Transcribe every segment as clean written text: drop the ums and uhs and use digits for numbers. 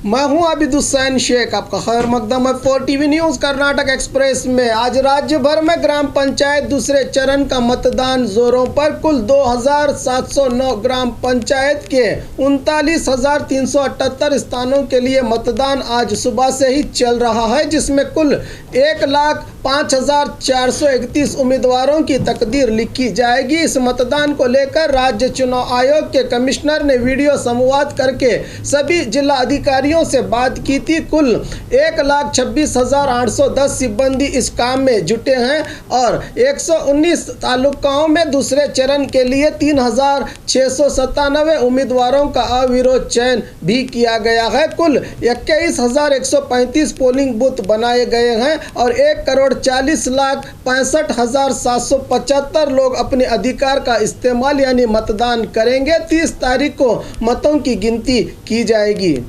मैं हूं आबिद हुसैन शेख, आपका खैर मकदम है 4 टीवी न्यूज़ कर्नाटक एक्सप्रेस में। आज राज्य भर में ग्राम पंचायत दूसरे चरण का मतदान जोरों पर। कुल 2709 ग्राम पंचायत के 39,378 स्थानों के लिए मतदान आज सुबह से ही चल रहा है, जिसमें कुल 1,05,431 उम्मीदवारों की तकदीर लिखी जाएगी। इस मतदान को लेकर राज्य चुनाव आयोग के कमिश्नर ने वीडियो संवाद करके सभी जिला अधिकारियों से बात की थी। कुल 1,26,810 सिब्बंदी इस काम में जुटे हैं और 119 तालुकाओं में दूसरे चरण के लिए 3,697 उम्मीदवारोरों का अविरोध चयन भी किया गया है। कुल 21,135 पोलिंग बूथ बनाए गए हैं और 1,40,65,775 लोग अपने अधिकार का इस्तेमाल यानी मतदान करेंगे। 30 तारीख को मतों की गिनती की जाएगी।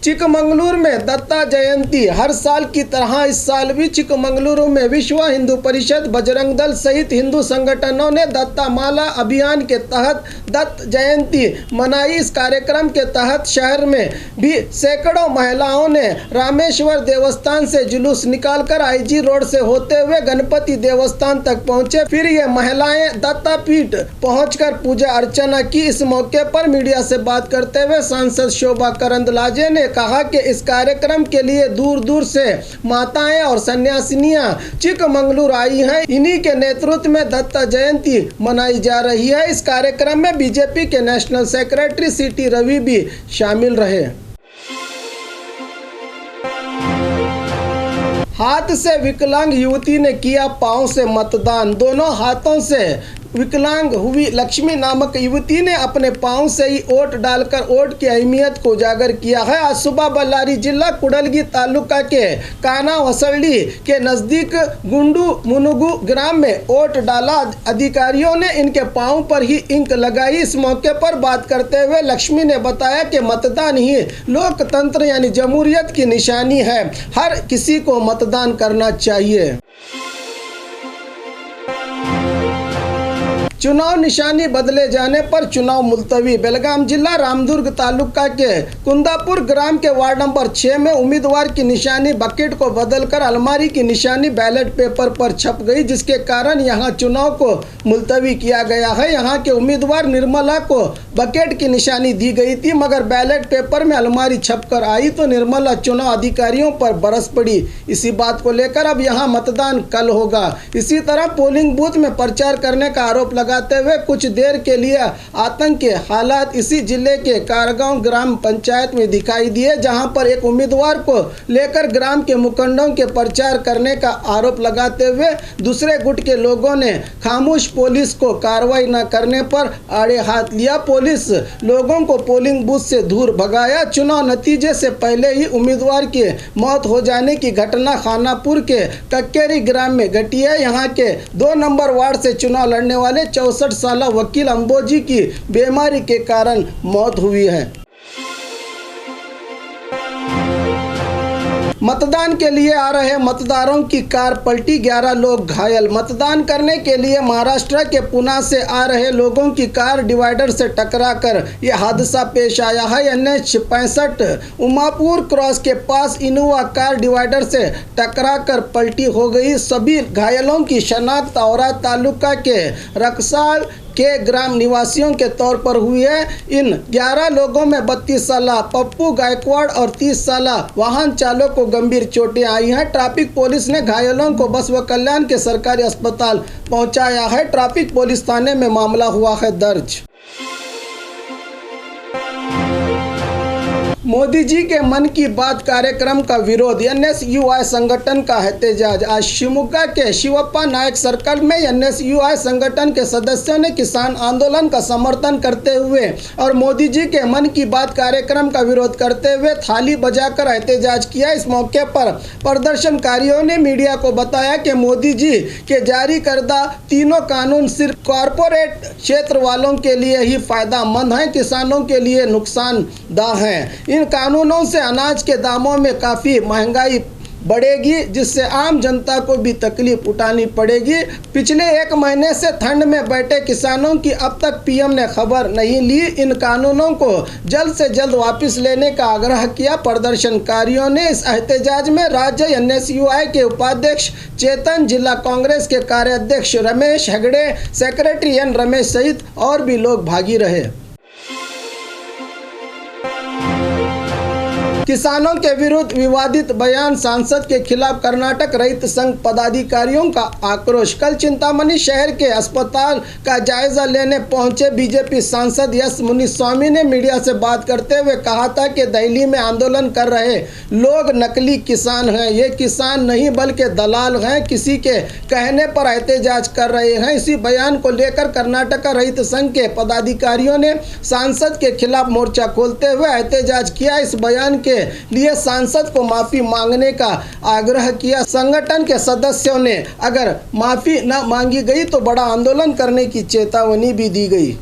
चिकमंगलुरु में दत्ता जयंती। हर साल की तरह इस साल भी चिकमंगलुरु में विश्व हिंदू परिषद, बजरंग दल सहित हिंदू संगठनों ने दत्ता माला अभियान के तहत दत्त जयंती मनाई। इस कार्यक्रम के तहत शहर में भी सैकड़ों महिलाओं ने रामेश्वर देवस्थान से जुलूस निकालकर आईजी रोड से होते हुए गणपति देवस्थान तक पहुंचे। फिर ये महिलाएं दत्तापीठ पहुंचकर पूजा अर्चना की। इस मौके पर मीडिया से बात करते हुए सांसद शोभा करंदलाजे ने कहा कि इस कार्यक्रम के लिए दूर दूर से माताएं और सन्यासिनियां चिकमंगलुरु आई हैं। इन्हीं के नेतृत्व में दत्ता जयंती मनाई जा रही है। इस कार्यक्रम में बीजेपी के नेशनल सेक्रेटरी सीटी रवि भी शामिल रहे। हाथ से विकलांग युवती ने किया पांव से मतदान। दोनों हाथों से विकलांग हुई लक्ष्मी नामक युवती ने अपने पांव से ही वोट डालकर वोट की अहमियत को उजागर किया है। आज सुबह बल्लारी जिला कुडलगी तालुका के काना वसल्डी के नजदीक गुंडू मुनुगु ग्राम में वोट डाला। अधिकारियों ने इनके पांव पर ही इंक लगाई। इस मौके पर बात करते हुए लक्ष्मी ने बताया कि मतदान ही लोकतंत्र यानी जमहूरियत की निशानी है। हर किसी को मतदान करना चाहिए। चुनाव निशानी बदले जाने पर चुनाव मुलतवी। बेलगाम जिला रामदुर्ग तालुका के कुंदापुर ग्राम के वार्ड नंबर 6 में उम्मीदवार की निशानी बकेट को बदलकर अलमारी की निशानी बैलेट पेपर पर छप गई, जिसके कारण यहां चुनाव को मुलतवी किया गया है। यहां के उम्मीदवार निर्मला को बकेट की निशानी दी गई थी, मगर बैलेट पेपर में अलमारी छपकर आई तो निर्मला चुनाव अधिकारियों पर बरस पड़ी। इसी बात को लेकर अब यहां मतदान कल होगा। इसी तरह पोलिंग बूथ में प्रचार करने का आरोप लगाते हुए कुछ देर के लिए आतंक के हालात इसी जिले के कारगांव ग्राम पंचायत में दिखाई दिए, जहां पर एक उम्मीदवार को लेकर ग्राम के मुखंडों के प्रचार करने का आरोप लगाते हुए दूसरे गुट के लोगों ने खामोश पुलिस को कार्रवाई न करने पर आड़े हाथ लिया। पुलिस लोगों को पोलिंग बूथ से दूर भगाया। चुनाव नतीजे से पहले ही उम्मीदवार की मौत हो जाने की घटना खानापुर के कक्केरी ग्राम में घटी है। यहाँ के 2 नंबर वार्ड से चुनाव लड़ने वाले 64 साल वकील अंबोजी की बीमारी के कारण मौत हुई है। मतदान के लिए आ रहे मतदारों की कार पलटी, 11 लोग घायल। मतदान करने के लिए महाराष्ट्र के पुणे से आ रहे लोगों की कार डिवाइडर से टकराकर यह हादसा पेश आया है। NH 65 उमापुर क्रॉस के पास इनोवा कार डिवाइडर से टकराकर पलटी हो गई। सभी घायलों की शनाख्त औरा तालुका के रक्साल के ग्राम निवासियों के तौर पर हुई है। इन 11 लोगों में 32 साल पप्पू गायकवाड़ और 30 साल वाहन चालक को गंभीर चोटें आई हैं। ट्रैफिक पुलिस ने घायलों को बसव कल्याण के सरकारी अस्पताल पहुंचाया है। ट्रैफिक पुलिस थाने में मामला हुआ है दर्ज। मोदी जी के मन की बात कार्यक्रम का विरोध। NSUI संगठन का एहतजाज। आज शिवमोगा के शिवप्पा नायक सर्कल में NSUI संगठन के सदस्यों ने किसान आंदोलन का समर्थन करते हुए और मोदी जी के मन की बात कार्यक्रम का विरोध करते हुए थाली बजाकर एहतजाज किया। इस मौके पर प्रदर्शनकारियों ने मीडिया को बताया कि मोदी जी के जारी करदा तीनों कानून सिर्फ कॉरपोरेट क्षेत्र वालों के लिए ही फायदेमंद हैं, किसानों के लिए नुकसानदायक हैं। इन कानूनों से अनाज के दामों में काफ़ी महंगाई बढ़ेगी, जिससे आम जनता को भी तकलीफ उठानी पड़ेगी। पिछले 1 महीने से ठंड में बैठे किसानों की अब तक पीएम ने खबर नहीं ली। इन कानूनों को जल्द से जल्द वापस लेने का आग्रह किया। प्रदर्शनकारियों ने इस एहतजाज में राज्य NSUI के उपाध्यक्ष चेतन, जिला कांग्रेस के कार्याध्यक्ष रमेश हेगड़े, सेक्रेटरी N रमेश सहित और भी लोग भागी रहे। किसानों के विरुद्ध विवादित बयान, सांसद के खिलाफ कर्नाटक रहित संघ पदाधिकारियों का आक्रोश। कल चिंतामणि शहर के अस्पताल का जायजा लेने पहुंचे बीजेपी सांसद एस मुनिस्वामी ने मीडिया से बात करते हुए कहा था कि दिल्ली में आंदोलन कर रहे लोग नकली किसान हैं। ये किसान नहीं बल्कि दलाल हैं, किसी के कहने पर एहतजाज कर रहे हैं। इसी बयान को लेकर कर्नाटक रहित संघ के पदाधिकारियों ने सांसद के खिलाफ मोर्चा खोलते हुए एहतजाज किया। इस बयान के लिए सांसद को माफी मांगने का आग्रह किया। संगठन के सदस्यों ने अगर माफी न मांगी गई तो बड़ा आंदोलन करने की चेतावनी भी दी गई।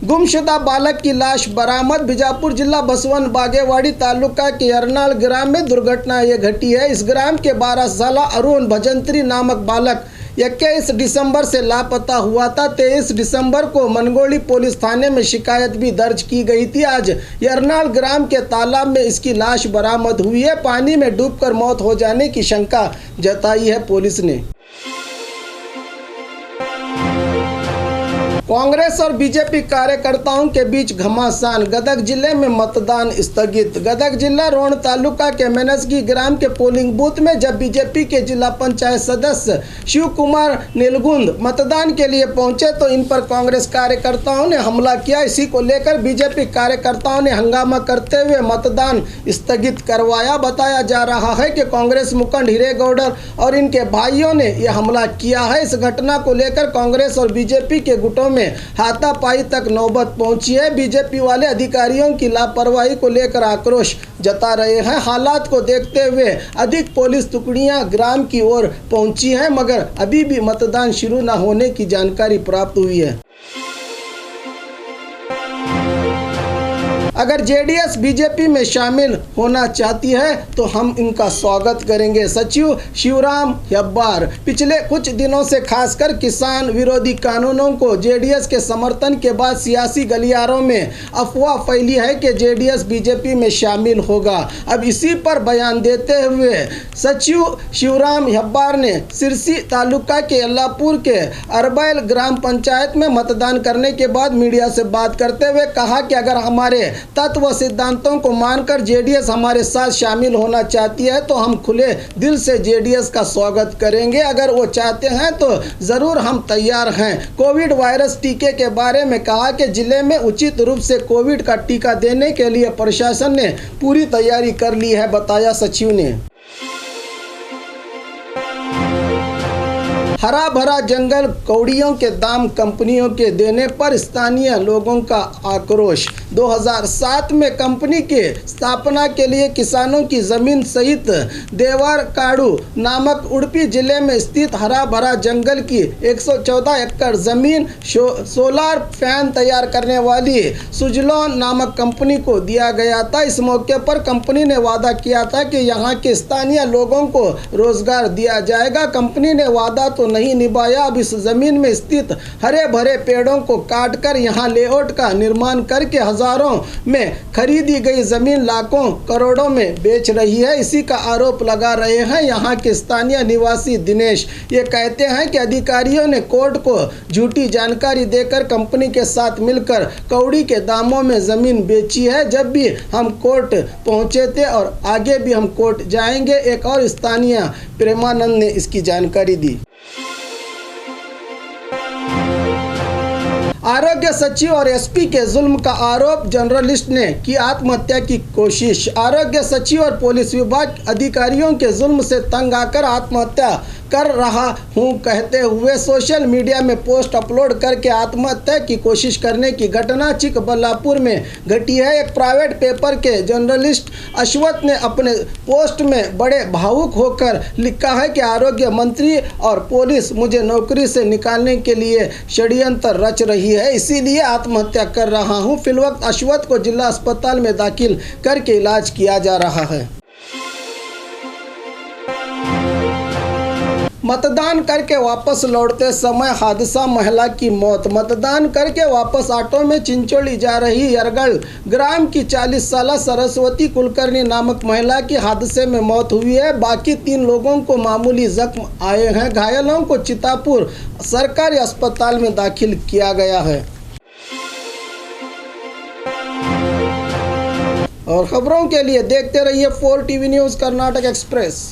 गुमशुदा बालक की लाश बरामद। बीजापुर जिला बसवन बागेवाड़ी तालुका के यरनाल ग्राम में दुर्घटना ये घटी है। इस ग्राम के 12 साल अरुण भजंत्री नामक बालक 21 दिसंबर से लापता हुआ था। 23 दिसंबर को मनगोली पुलिस थाने में शिकायत भी दर्ज की गई थी। आज यरनाल ग्राम के तालाब में इसकी लाश बरामद हुई है। पानी में डूबकर मौत हो जाने की शंका जताई है पुलिस ने। कांग्रेस और बीजेपी कार्यकर्ताओं के बीच घमासान। गदग जिले में मतदान स्थगित। गदग जिला रोहण तालुका के मेनसगी ग्राम के पोलिंग बूथ में जब बीजेपी के जिला पंचायत सदस्य शिव कुमार नीलगुंद मतदान के लिए पहुंचे तो इन पर कांग्रेस कार्यकर्ताओं ने हमला किया। इसी को लेकर बीजेपी कार्यकर्ताओं ने हंगामा करते हुए मतदान स्थगित करवाया। बताया जा रहा है कि कांग्रेस मुखंड हीरेगौडर और इनके भाइयों ने यह हमला किया है। इस घटना को लेकर कांग्रेस और बीजेपी के गुटों में हाथापाई तक नौबत पहुंची है। बीजेपी वाले अधिकारियों की लापरवाही को लेकर आक्रोश जता रहे हैं। हालात को देखते हुए अधिक पुलिस टुकड़ियां ग्राम की ओर पहुंची हैं, मगर अभी भी मतदान शुरू न होने की जानकारी प्राप्त हुई है। अगर जेडीएस बीजेपी में शामिल होना चाहती है तो हम इनका स्वागत करेंगे। सचिव शिवराम हेब्बार। पिछले कुछ दिनों से खासकर किसान विरोधी कानूनों को जेडीएस के समर्थन के बाद सियासी गलियारों में अफवाह फैली है कि जेडीएस बीजेपी में शामिल होगा। अब इसी पर बयान देते हुए सचिव शिवराम हेब्बार ने सिरसी तालुका के अल्लापुर के अरबैल ग्राम पंचायत में मतदान करने के बाद मीडिया से बात करते हुए कहा कि अगर हमारे तत्व सिद्धांतों को मानकर जेडीएस हमारे साथ शामिल होना चाहती है तो हम खुले दिल से जेडीएस का स्वागत करेंगे। अगर वो चाहते हैं तो ज़रूर हम तैयार हैं। कोविड वायरस टीके के बारे में कहा कि जिले में उचित रूप से कोविड का टीका देने के लिए प्रशासन ने पूरी तैयारी कर ली है, बताया सचिव ने। हरा भरा जंगल कौड़ियों के दाम कंपनियों के देने पर स्थानीय लोगों का आक्रोश। 2007 में कंपनी के स्थापना के लिए किसानों की जमीन सहित देवरकाड़ू नामक उडुपी जिले में स्थित हरा भरा जंगल की 114 एकड़ जमीन सोलार फैन तैयार करने वाली सुजलॉन नामक कंपनी को दिया गया था। इस मौके पर कंपनी ने वादा किया था कि यहाँ के स्थानीय लोगों को रोजगार दिया जाएगा। कंपनी ने वादा तो नहीं निभाया। अब इस जमीन में स्थित हरे भरे पेड़ों को काटकर यहाँ लेआउट का निर्माण करके हजारों में खरीदी गई जमीन लाखों करोड़ों में बेच रही है। इसी का आरोप लगा रहे हैं यहाँ के स्थानीय निवासी दिनेश। ये कहते हैं कि अधिकारियों ने कोर्ट को झूठी जानकारी देकर कंपनी के साथ मिलकर कौड़ी के दामों में जमीन बेची है। जब भी हम कोर्ट पहुंचे थे और आगे भी हम कोर्ट जाएंगे। एक और स्थानीय प्रेमानंद ने इसकी जानकारी दी। आरोग्य सचिव और एसपी के जुल्म का आरोप। जर्नलिस्ट ने की आत्महत्या की कोशिश। आरोग्य सचिव और पुलिस विभाग अधिकारियों के जुल्म से तंग आकर आत्महत्या कर रहा हूं कहते हुए सोशल मीडिया में पोस्ट अपलोड करके आत्महत्या की कोशिश करने की घटना चिकबल्लापुर में घटी है। एक प्राइवेट पेपर के जर्नलिस्ट अश्वत ने अपने पोस्ट में बड़े भावुक होकर लिखा है कि आरोग्य मंत्री और पुलिस मुझे नौकरी से निकालने के लिए षड्यंत्र रच रही है, इसीलिए आत्महत्या कर रहा हूं। फिलवक्त अश्वथ को जिला अस्पताल में दाखिल करके इलाज किया जा रहा है। मतदान करके वापस लौटते समय हादसा, महिला की मौत। मतदान करके वापस ऑटो में चिंचोली जा रही यरगढ़ ग्राम की 40 साल सरस्वती कुलकर्णी नामक महिला की हादसे में मौत हुई है। बाकी 3 लोगों को मामूली जख्म आए हैं। घायलों को चितापुर सरकारी अस्पताल में दाखिल किया गया है। और खबरों के लिए देखते रहिए 4 टीवी न्यूज़ कर्नाटक एक्सप्रेस।